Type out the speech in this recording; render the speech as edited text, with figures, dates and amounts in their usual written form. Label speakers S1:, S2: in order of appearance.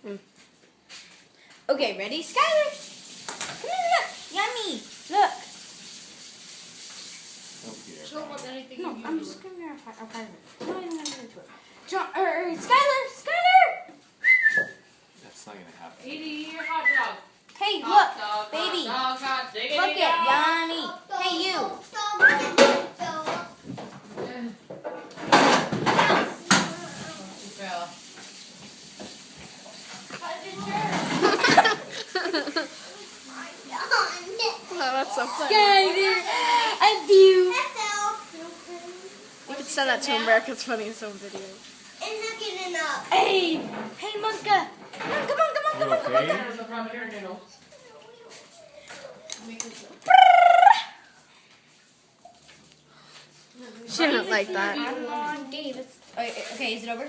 S1: Okay, ready? Skylar! Come here, look! Yummy! Look!
S2: Show what anything
S1: No,
S2: you
S1: I'm
S2: do.
S1: just gonna I'm not even gonna get into it. Skylar! Skylar!
S2: That's not gonna happen.
S3: Eating your hot dog.
S1: Hey,
S3: Hot
S1: look!
S3: dog,
S1: Baby!
S3: Hot dog, hot diggity
S1: Look
S3: dog.
S1: it! Yummy! Hey, you!
S3: You fell.
S4: Oh, that's so funny.
S1: Skylar! I do!
S4: You could send that to America's Funniest Home Videos.
S1: Hey! Hey, Monka! Come on!
S2: You okay?
S3: There's no problem here, Nino.
S4: She didn't like that.
S1: I'm on Davis. Okay, is it over?